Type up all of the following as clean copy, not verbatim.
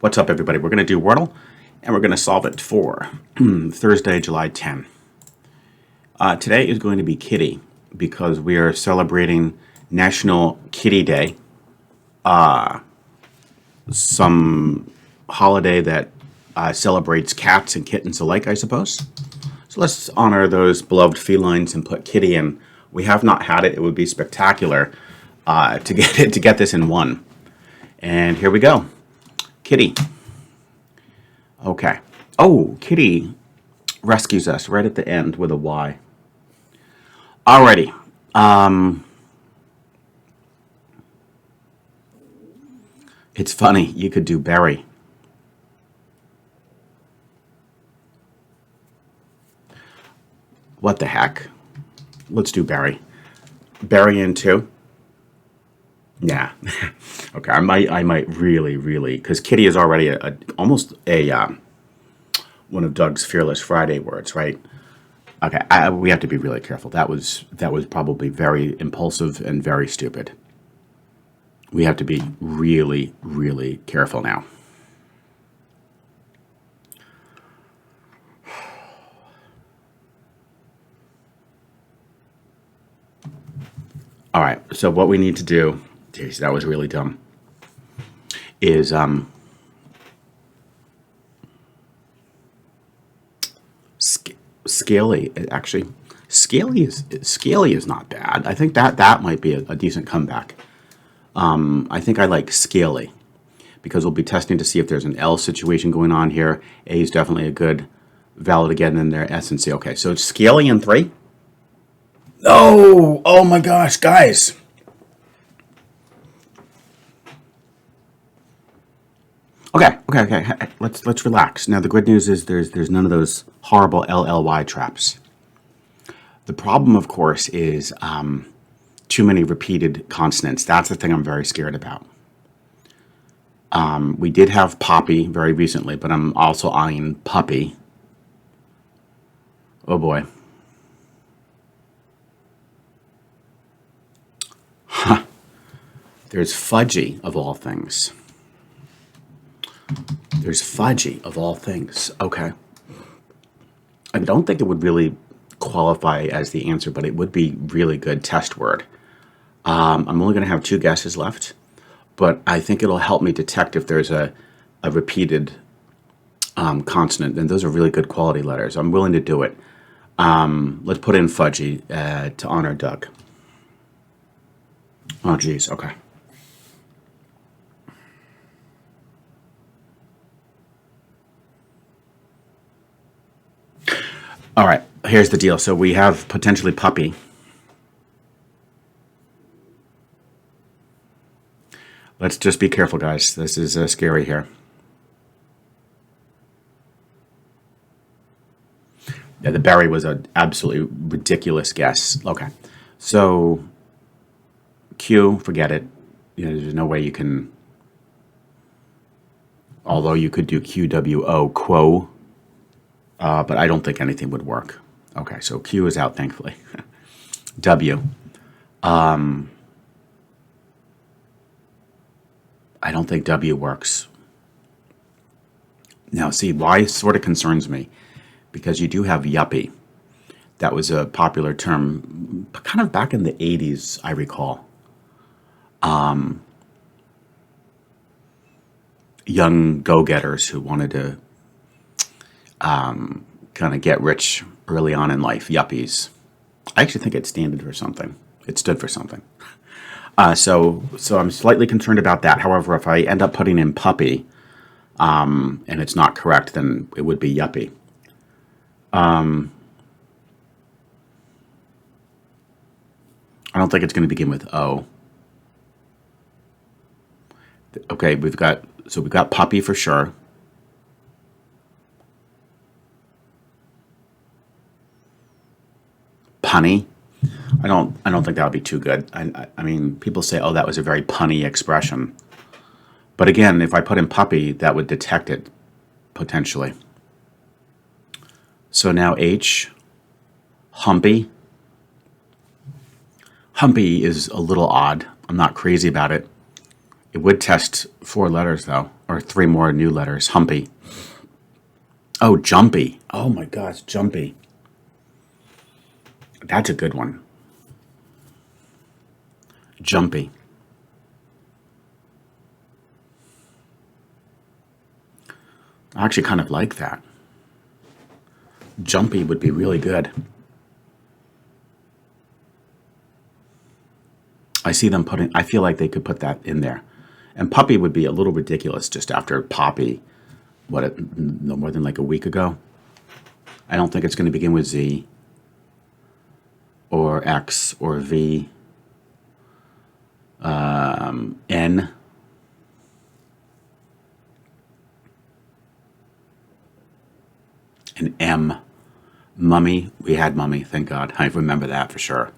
What's up, everybody? We're going to do Wordle, and we're going to solve it for Thursday, July 10. Today is going to be Kitty, because we are celebrating National Kitty Day, some holiday that celebrates cats and kittens alike, I suppose. So let's honor those beloved felines and put Kitty in. We have not had it. It would be spectacular to get this in one. And here we go. Kitty. Okay. Oh, Kitty rescues us right at the end with a Y. Alrighty. It's funny. You could do berry. What the heck? Let's do berry. Berry in too. Yeah. Okay. I might really, because Kitty is already almost a one of Doug's Fearless Friday words, right? Okay. We have to be really careful. That was probably very impulsive and very stupid. We have to be really, really careful now. All right. So what we need to do. Geez, that was really dumb. Is scaly? Actually, scaly is not bad. I think that might be a decent comeback. I think I like scaly because we'll be testing to see if there's an L situation going on here. A is definitely a good valid again in there. S and C. Okay, so it's scaly in 3. No! Oh my gosh, guys! Okay. Let's relax. Now the good news is there's none of those horrible LLY traps. The problem, of course, is too many repeated consonants. That's the thing I'm very scared about. We did have Poppy very recently, but I'm also eyeing Puppy. Oh boy. Huh. There's Fudgy of all things. There's Fudgy of all things. Okay. I don't think it would really qualify as the answer, but it would be really good test word. I'm only going to have 2 guesses left, but I think it'll help me detect if there's a repeated consonant, and those are really good quality letters. I'm willing to do it. Let's put in Fudgy to honor Doug. Oh, geez. Okay. All right, here's the deal. So we have potentially Puppy. Let's just be careful, guys. This is scary here. Yeah, the berry was an absolutely ridiculous guess. Okay, so Q, forget it. There's no way you can. Although you could do QWO, quo. But I don't think anything would work. Okay, so Q is out, thankfully. W. I don't think W works. Now, see, Y sort of concerns me because you do have yuppie. That was a popular term kind of back in the 80s, I recall. Young go-getters who wanted to kind of get rich early on in life, yuppies. I actually think it stood for something. It stood for something. So I'm slightly concerned about that. However, if I end up putting in puppy, and it's not correct, then it would be yuppie. I don't think it's going to begin with O. Okay, we've got puppy for sure. Punny. I don't think that would be too good. I mean, people say, oh, that was a very punny expression. But again, if I put in puppy, that would detect it, potentially. So now H, humpy. Humpy is a little odd. I'm not crazy about it. It would test 4 letters, though. or 3 more new letters. Humpy. Oh, jumpy. Oh my gosh, jumpy. That's a good one. Jumpy. I actually kind of like that. Jumpy would be really good. I see them putting, I feel like they could put that in there. And puppy would be a little ridiculous just after poppy, no more than like a week ago. I don't think it's going to begin with Z or X or V, N. And M. Mummy. We had mummy, thank God. I remember that for sure.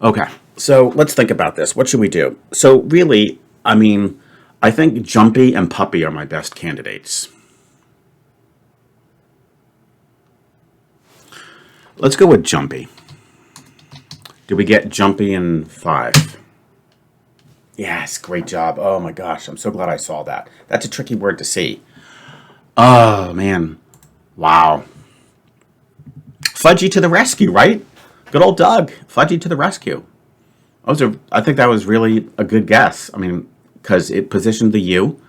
Okay, so let's think about this. What should we do? So really, I mean, I think jumpy and puppy are my best candidates. Let's go with jumpy. Did we get jumpy in 5? Yes, great job. Oh my gosh, I'm so glad I saw that. That's a tricky word to see. Oh man, wow. Fudgy to the rescue, right? Good old Doug, Fudgy to the rescue. I think that was really a good guess. I mean, because it positioned the U,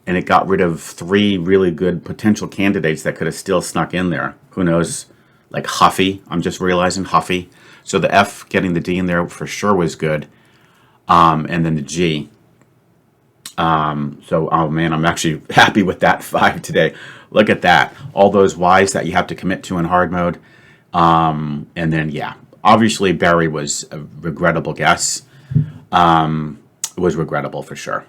and it got rid of 3 really good potential candidates that could have still snuck in there. Who knows? Like Huffy. I'm just realizing Huffy. So the F getting the D in there for sure was good. And then the G. Oh man, I'm actually happy with that 5 today. Look at that. All those Y's that you have to commit to in hard mode. And then, yeah, obviously Barry was a regrettable guess. It was regrettable for sure.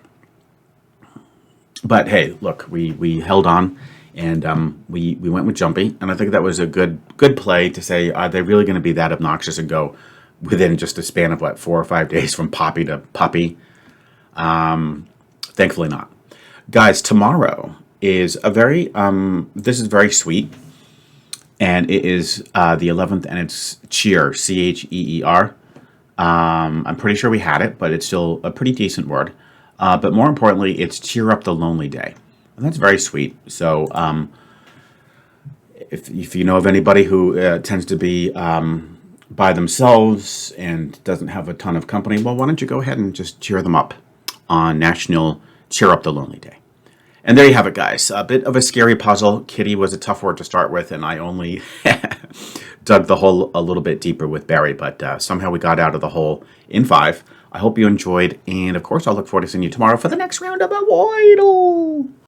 But hey, look, we held on, and we went with Jumpy, and I think that was a good play to say, are they really going to be that obnoxious and go within just a span of, 4 or 5 days from Poppy to Puppy? Thankfully not. Guys, tomorrow is this is very sweet. And it is the 11th, and it's Cheer, Cheer. I'm pretty sure we had it, but it's still a pretty decent word. But more importantly, it's Cheer Up the Lonely Day. And that's very sweet. So if you know of anybody who tends to be by themselves and doesn't have a ton of company, well, why don't you go ahead and just cheer them up on National Cheer Up the Lonely Day. And there you have it, guys. A bit of a scary puzzle. Kitty was a tough word to start with, and I only dug the hole a little bit deeper with Barry, but somehow we got out of the hole in 5. I hope you enjoyed, and of course, I'll look forward to seeing you tomorrow for the next round of a Wordle.